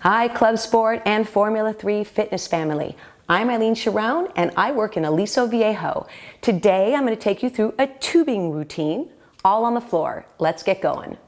Hi, Club Sport and Formula 3 fitness family. I'm Aileen Sheron and I work in Aliso Viejo. Today I'm going to take you through a tubing routine, all on the floor. Let's get going.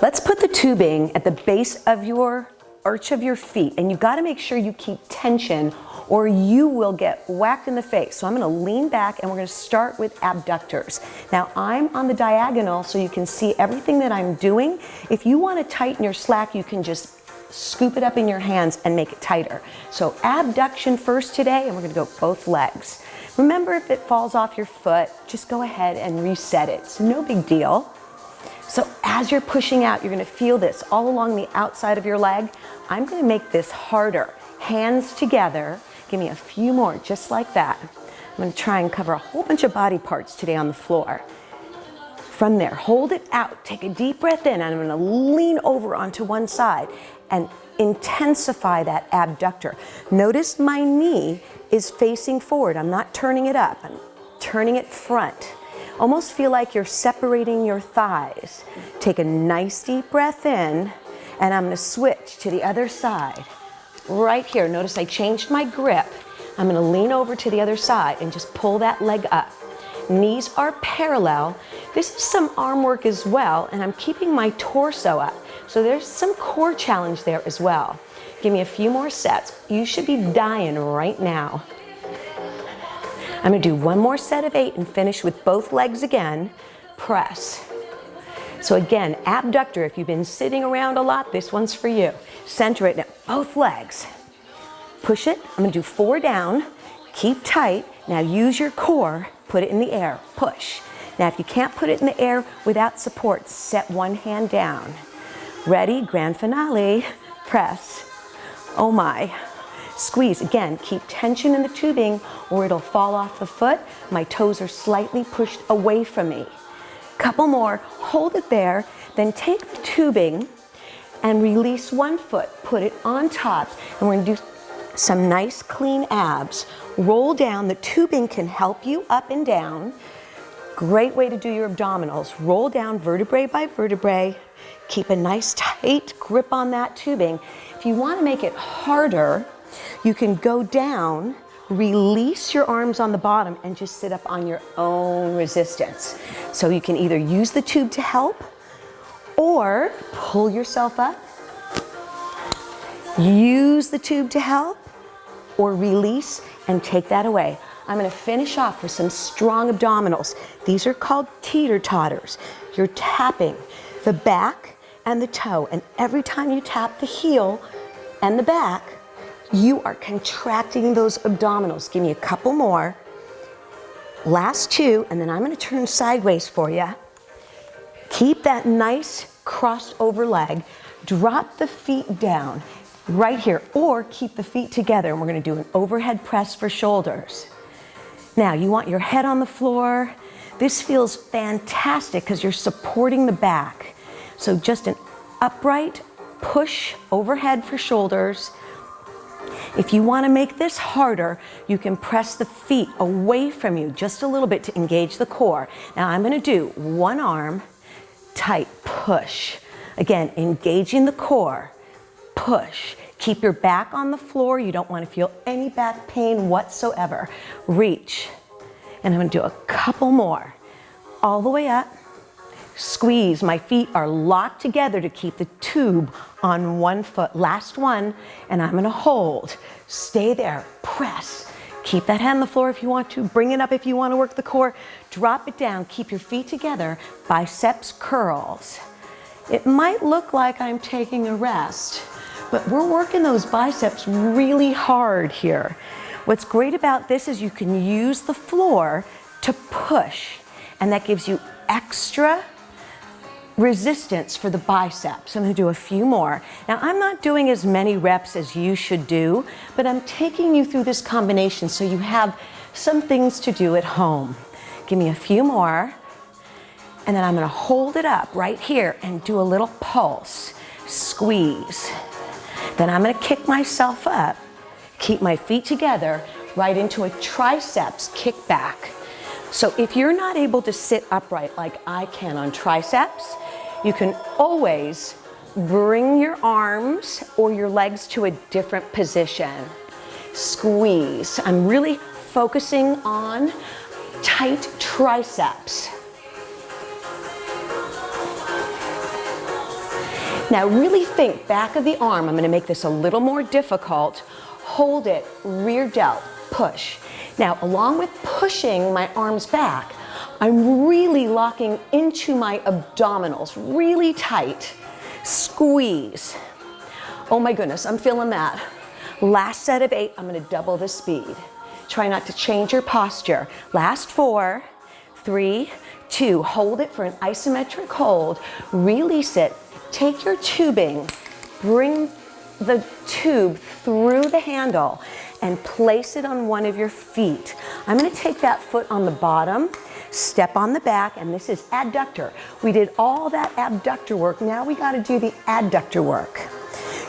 Let's put the tubing at the base of your arch of your feet, and you've got to make sure you keep tension or you will get whacked in the face. So I'm going to lean back and we're going to start with abductors. Now I'm on the diagonal so you can see everything that I'm doing. If you want to tighten your slack, you can just scoop it up in your hands and make it tighter. So abduction first today, and we're going to go both legs. Remember, if it falls off your foot, just go ahead and reset it. It's no big deal. So as you're pushing out, you're going to feel this all along the outside of your leg. I'm going to make this harder. Hands together. Give me a few more, just like that. I'm going to try and cover a whole bunch of body parts today on the floor. From there, hold it out. Take a deep breath in, and I'm going to lean over onto one side and intensify that abductor. Notice my knee is facing forward. I'm not turning it up. I'm turning it front. Almost feel like you're separating your thighs. Take a nice deep breath in, and I'm going to switch to the other side. Right here, notice I changed my grip. I'm going to lean over to the other side and just pull that leg up. Knees are parallel. This is some arm work as well, and I'm keeping my torso up. So there's some core challenge there as well. Give me a few more sets. You should be dying right now. I'm going to do one more set of 8 and finish with both legs again. Press. So again, abductor, if you've been sitting around a lot, this one's for you. Center it now, both legs. Push it. I'm going to do 4 down. Keep tight. Now use your core. Put it in the air. Push. Now if you can't put it in the air without support, set one hand down. Ready? Grand finale. Press. Oh my. Squeeze. Again, keep tension in the tubing or it'll fall off the foot. My toes are slightly pushed away from me. Couple more. Hold it there. Then take the tubing and release one foot. Put it on top. And we're going to do some nice clean abs. Roll down. The tubing can help you up and down. Great way to do your abdominals. Roll down vertebrae by vertebrae. Keep a nice tight grip on that tubing. If you want to make it harder, you can go down, release your arms on the bottom, and just sit up on your own resistance. So you can either use the tube to help or pull yourself up. Use the tube to help or release and take that away. I'm going to finish off with some strong abdominals. These are called teeter-totters. You're tapping the back and the toe, and every time you tap the heel and the back, you are contracting those abdominals. Give me a couple more. Last 2, and then I'm going to turn sideways for you. Keep that nice crossed over leg. Drop the feet down right here, or keep the feet together, and we're going to do an overhead press for shoulders. Now, you want your head on the floor. This feels fantastic because you're supporting the back. So just an upright push overhead for shoulders. If you want to make this harder, you can press the feet away from you just a little bit to engage the core. Now I'm going to do one arm, tight push. Again, engaging the core, push. Keep your back on the floor. You don't want to feel any back pain whatsoever. Reach. And I'm going to do a couple more. All the way up. Squeeze. My feet are locked together to keep the tube on one foot. Last one, and I'm going to hold. Stay there. Press. Keep that hand on the floor if you want to. Bring it up if you want to work the core. Drop it down. Keep your feet together. Biceps curls. It might look like I'm taking a rest, but we're working those biceps really hard here. What's great about this is you can use the floor to push, and that gives you extra resistance for the biceps. I'm going to do a few more. Now, I'm not doing as many reps as you should do, but I'm taking you through this combination so you have some things to do at home. Give me a few more, and then I'm going to hold it up right here and do a little pulse. Squeeze. Then I'm going to kick myself up, keep my feet together, right into a triceps kickback. So if you're not able to sit upright like I can on triceps, you can always bring your arms arms or your legs to a different position. Squeeze. I'm really focusing on tight triceps. Now really think back of the arm. I'm going to make this a little more difficult. Hold it, rear delt, push. Now along with pushing my arms back, I'm really locking into my abdominals, really tight. Squeeze. Oh my goodness, I'm feeling that. Last set of 8, I'm going to double the speed. Try not to change your posture. Last 4, 3, 2. Hold it for an isometric hold. Release it. Take your tubing, bring the tube through the handle and place it on one of your feet. I'm going to take that foot on the bottom, step on the back, and this is adductor. We did all that abductor work. Now we got to do the adductor work.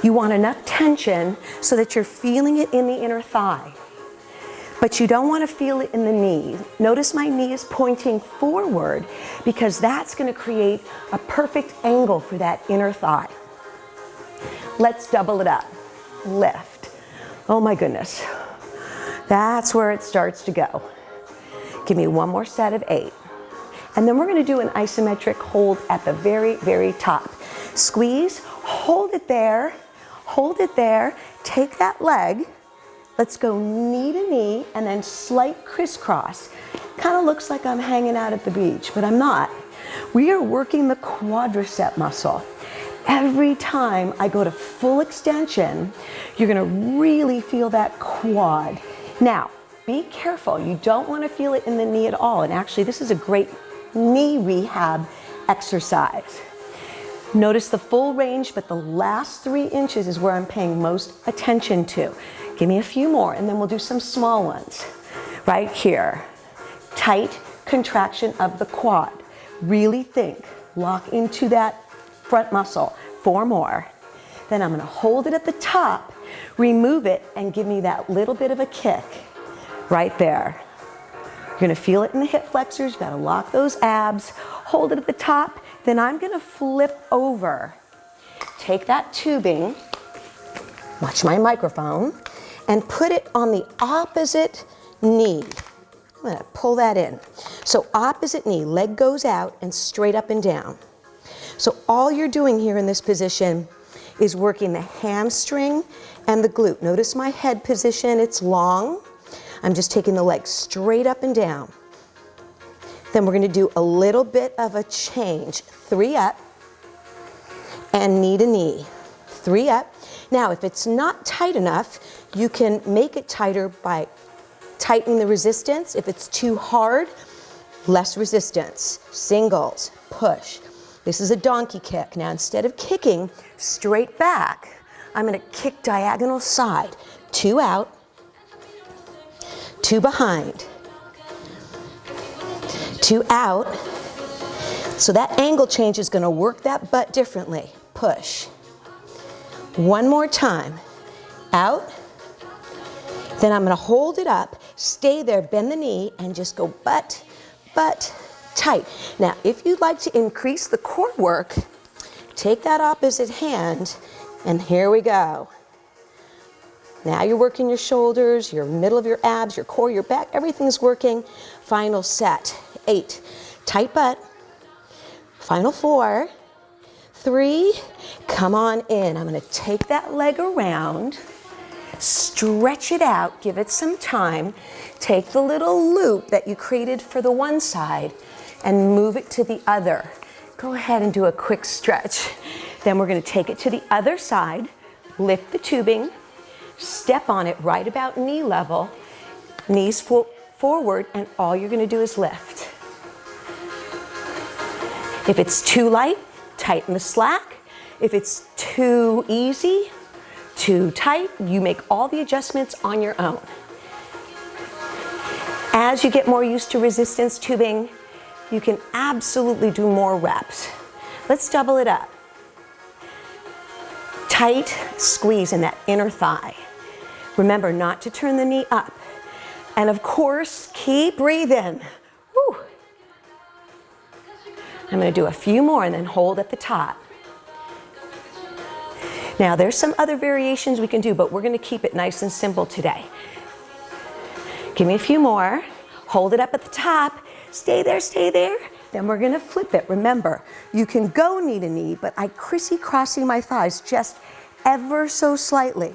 You want enough tension so that you're feeling it in the inner thigh, but you don't want to feel it in the knee. Notice my knee is pointing forward because that's going to create a perfect angle for that inner thigh. Let's double it up. Lift. Oh my goodness. That's where it starts to go. Give me one more set of 8. And then we're going to do an isometric hold at the very, very top. Squeeze, hold it there, take that leg. Let's go knee to knee and then slight crisscross. Kind of looks like I'm hanging out at the beach, but I'm not. We are working the quadricep muscle. Every time I go to full extension, you're going to really feel that quad. Now, be careful. You don't want to feel it in the knee at all. And actually, this is a great knee rehab exercise. Notice the full range, but the last 3 inches is where I'm paying most attention to. Give me a few more, and then we'll do some small ones. Right here. Tight contraction of the quad. Really think. Lock into that front muscle. 4 more. Then I'm going to hold it at the top, remove it, and give me that little bit of a kick. Right there. You're going to feel it in the hip flexors. You've got to lock those abs. Hold it at the top. Then I'm going to flip over. Take that tubing, watch my microphone, and put it on the opposite knee. I'm going to pull that in. So opposite knee, leg goes out and straight up and down. So all you're doing here in this position is working the hamstring and the glute. Notice my head position, it's long. I'm just taking the leg straight up and down. Then we're going to do a little bit of a change. 3 up and knee to knee. 3 up. Now, if it's not tight enough, you can make it tighter by tightening the resistance. If it's too hard, less resistance. Singles, push. This is a donkey kick. Now, instead of kicking straight back, I'm going to kick diagonal side. 2 out, 2 behind. 2 out. So that angle change is going to work that butt differently. Push. 1 more time. Out. Then I'm going to hold it up, stay there, bend the knee, and just go butt, tight. Now, if you'd like to increase the core work, take that opposite hand, and here we go. Now you're working your shoulders, your middle of your abs, your core, your back, everything's working. Final set. 8. Tight butt. Final 4. 3. Come on in. I'm going to take that leg around, stretch it out, give it some time. Take the little loop that you created for the one side and move it to the other. Go ahead and do a quick stretch. Then we're going to take it to the other side, lift the tubing, step on it right about knee level, knees forward, and all you're going to do is lift. If it's too light, tighten the slack. If it's too easy, too tight, you make all the adjustments on your own. As you get more used to resistance tubing, you can absolutely do more reps. Let's double it up. Tight squeeze in that inner thigh. Remember not to turn the knee up. And of course, keep breathing. Whew. I'm going to do a few more and then hold at the top. Now there's some other variations we can do, but we're going to keep it nice and simple today. Give me a few more. Hold it up at the top. Stay there, stay there. Then we're going to flip it. Remember, you can go knee to knee, but I crissy-crossy my thighs just ever so slightly.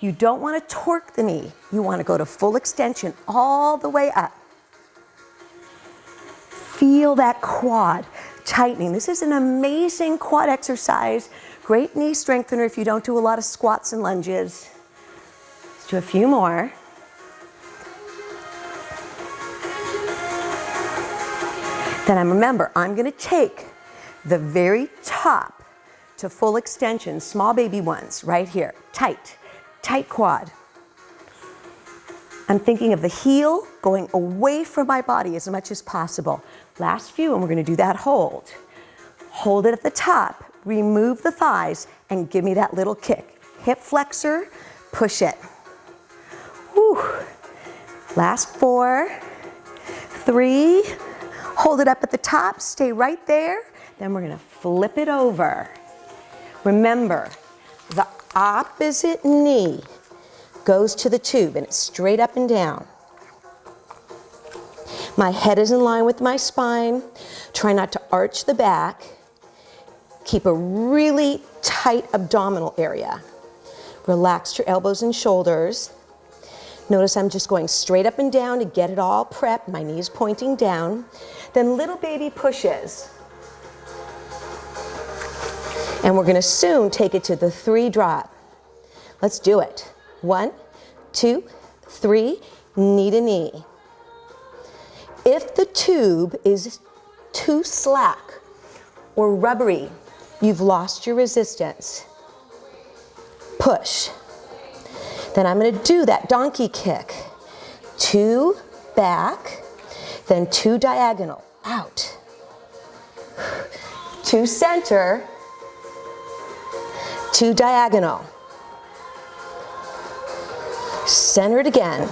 You don't want to torque the knee. You want to go to full extension all the way up. Feel that quad tightening. This is an amazing quad exercise. Great knee strengthener if you don't do a lot of squats and lunges. Let's do a few more. Then remember, I'm going to take the very top to full extension, small baby ones, right here. Tight, tight quad. I'm thinking of the heel going away from my body as much as possible. Last few, and we're going to do that hold. Hold it at the top, remove the thighs, and give me that little kick. Hip flexor, push it. Whew. Last 4, 3, hold it up at the top, stay right there. Then we're going to flip it over. Remember, the opposite knee goes to the tube, and it's straight up and down. My head is in line with my spine. Try not to arch the back. Keep a really tight abdominal area. Relax your elbows and shoulders. Notice I'm just going straight up and down to get it all prepped. My knees pointing down. Then little baby pushes. And we're going to soon take it to the 3 drop. Let's do it. 1, 2, 3, knee to knee. If the tube is too slack or rubbery, you've lost your resistance. Push. Then I'm going to do that donkey kick. 2 back, then 2 diagonal, out. 2 center, 2 diagonal. Center it again.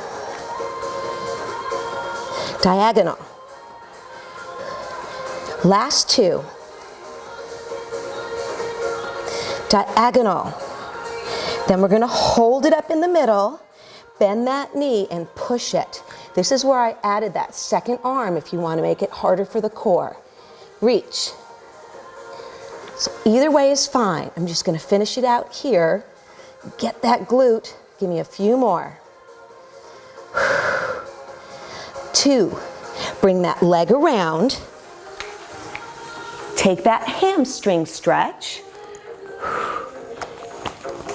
Diagonal. Last 2. Diagonal. Then we're going to hold it up in the middle, bend that knee and push it. This is where I added that second arm if you want to make it harder for the core. Reach. So either way is fine. I'm just going to finish it out here. Get that glute. Give me a few more. 2. Bring that leg around. Take that hamstring stretch.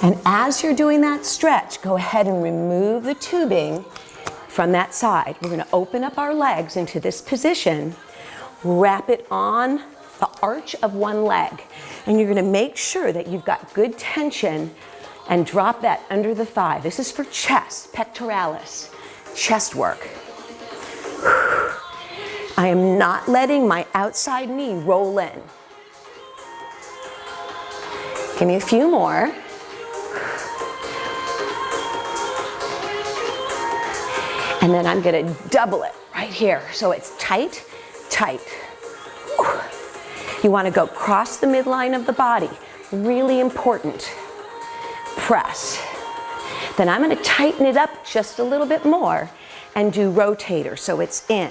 And as you're doing that stretch, go ahead and remove the tubing from that side. We're going to open up our legs into this position, wrap it on the arch of one leg, and you're going to make sure that you've got good tension and drop that under the thigh. This is for chest, pectoralis, chest work. I am not letting my outside knee roll in. Give me a few more. And then I'm going to double it right here. So it's tight, tight. Whew. You want to go across the midline of the body. Really important. Press. Then I'm going to tighten it up just a little bit more and do rotator. So it's in,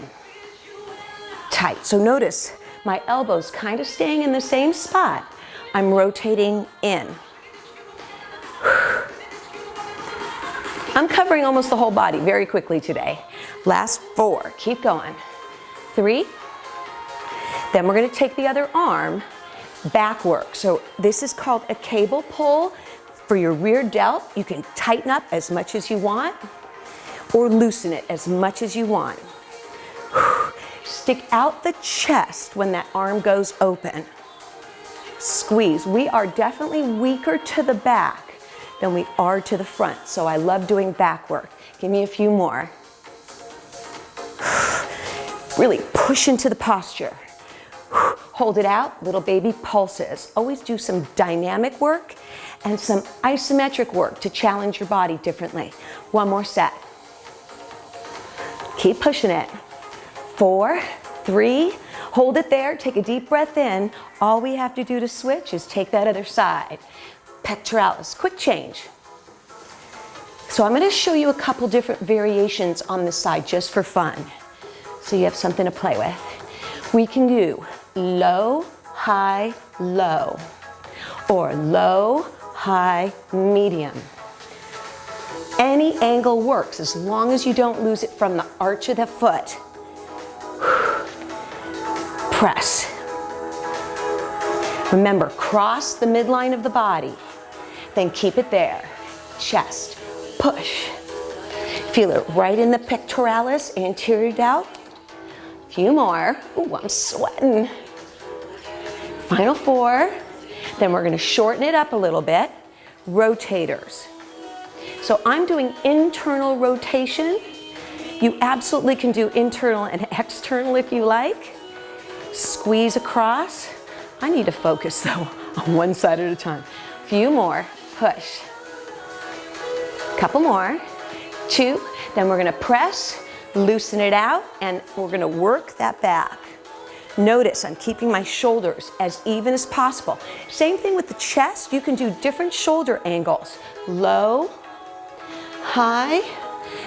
tight. So notice my elbows kind of staying in the same spot. I'm rotating in. I'm covering almost the whole body very quickly today. Last 4, keep going. 3, then we're going to take the other arm, back work. So this is called a cable pull for your rear delt. You can tighten up as much as you want or loosen it as much as you want. Stick out the chest when that arm goes open. Squeeze. We are definitely weaker to the back than we are to the front. So I love doing back work. Give me a few more. Really push into the posture. Hold it out, little baby pulses. Always do some dynamic work and some isometric work to challenge your body differently. 1 more set. Keep pushing it. 4, 3, hold it there, take a deep breath in. All we have to do to switch is take that other side. pectoralis. Quick change. So I'm going to show you a couple different variations on this side just for fun. So you have something to play with. We can do low, high, low, or low, high, medium. Any angle works as long as you don't lose it from the arch of the foot. Press. Remember, cross the midline of the body, then keep it there. Chest, push. Feel it right in the pectoralis, anterior delt. A few more. Ooh, I'm sweating. Final 4. Then we're going to shorten it up a little bit. Rotators. So I'm doing internal rotation. You absolutely can do internal and external if you like. Squeeze across. I need to focus though on one side at a time. Few more. Push. Couple more. 2. Then we're going to press, loosen it out, and we're going to work that back. Notice I'm keeping my shoulders as even as possible. Same thing with the chest. You can do different shoulder angles. Low, high.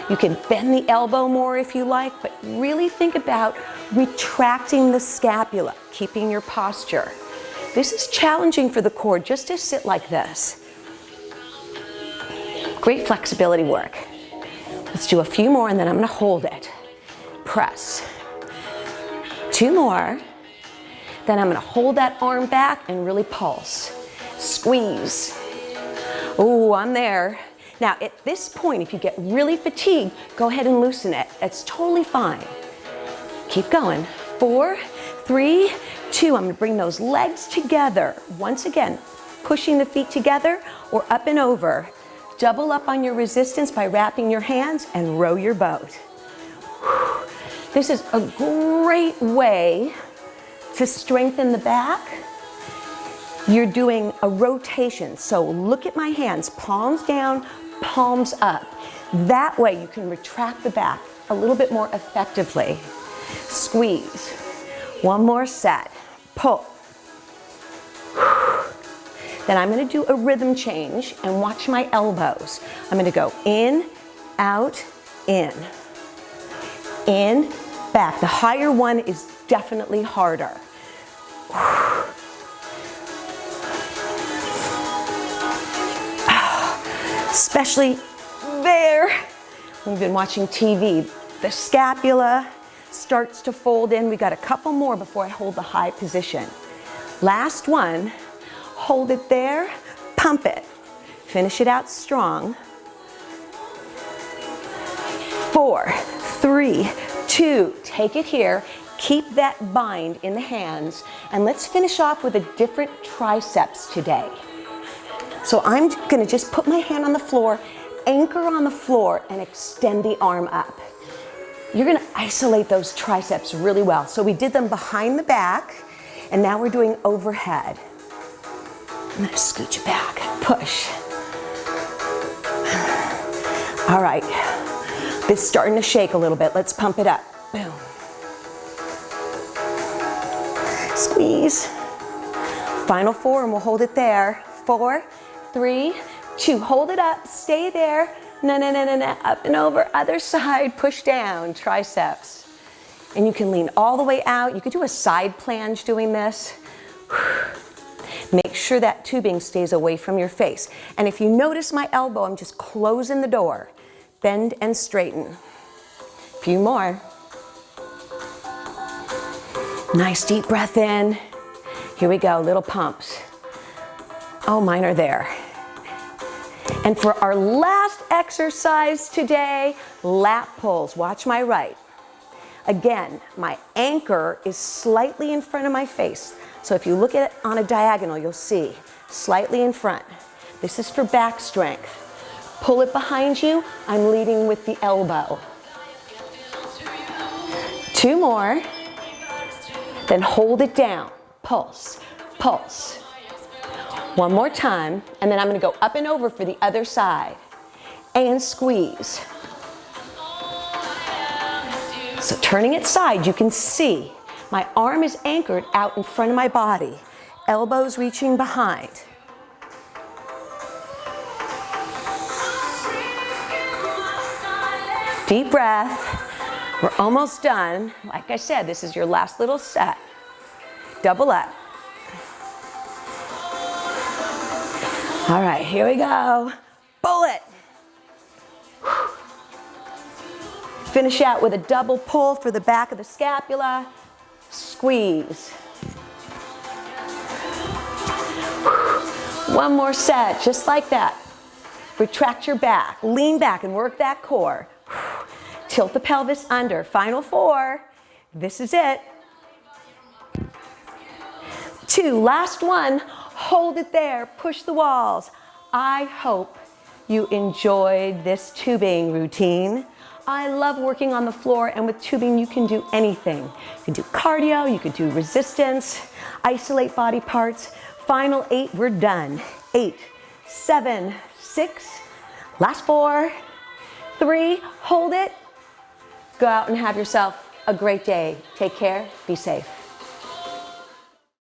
You can bend the elbow more if you like, but really think about retracting the scapula, keeping your posture. This is challenging for the core just to sit like this. Great flexibility work. Let's do a few more and then I'm going to hold it. Press. 2 more. Then I'm going to hold that arm back and really pulse. Squeeze. Ooh, I'm there. Now at this point, if you get really fatigued, go ahead and loosen it. It's totally fine. Keep going. 4, 3, 2. I'm going to bring those legs together. Once again, pushing the feet together or up and over. Double up on your resistance by wrapping your hands and row your boat. This is a great way to strengthen the back. You're doing a rotation. So look at my hands, palms down, palms up. That way you can retract the back a little bit more effectively. Squeeze. One more set. Pull. Then I'm going to do a rhythm change and watch my elbows. I'm going to go in, out, in, back. The higher one is definitely harder. Especially there. We've been watching TV. The scapula starts to fold in. We got a couple more before I hold the high position. Last one. Hold it there, pump it. Finish it out strong. 4, 3, 2, take it here. Keep that bind in the hands. And let's finish off with a different triceps today. So I'm gonna just put my hand on the floor, anchor on the floor, and extend the arm up. You're gonna isolate those triceps really well. So we did them behind the back, and now we're doing overhead. I'm gonna scoot you back, push. All right, this is starting to shake a little bit. Let's pump it up. Boom. Squeeze. Final 4 and we'll hold it there. 4, 3, 2, hold it up, stay there. No, up and over, other side, push down, triceps. And you can lean all the way out. You could do a side planche doing this. Make sure that tubing stays away from your face. And if you notice my elbow, I'm just closing the door. Bend and straighten. A few more. Nice deep breath in. Here we go, little pumps. Oh, mine are there. And for our last exercise today, lat pulls. Watch my right. Again, my anchor is slightly in front of my face. So if you look at it on a diagonal, you'll see slightly in front. This is for back strength. Pull it behind you. I'm leading with the elbow. 2 more. Then hold it down. Pulse, pulse. 1 more time. And then I'm going to go up and over for the other side. And squeeze. So turning it side, you can see my arm is anchored out in front of my body, elbows reaching behind. Deep breath. We're almost done. Like I said, this is your last little set. Double up. All right, here we go. Bullet. Finish out with a double pull for the back of the scapula. Squeeze. One more set, just like that. Retract your back, lean back and work that core. Tilt the pelvis under. Final 4. This is it. 2, last one. Hold it there, push the walls. I hope you enjoyed this tubing routine. I love working on the floor, and with tubing you can do anything. You can do cardio, you can do resistance, isolate body parts. Final 8, we're done. 8, 7, 6, last 4, 3, hold it. Go out and have yourself a great day. Take care, be safe.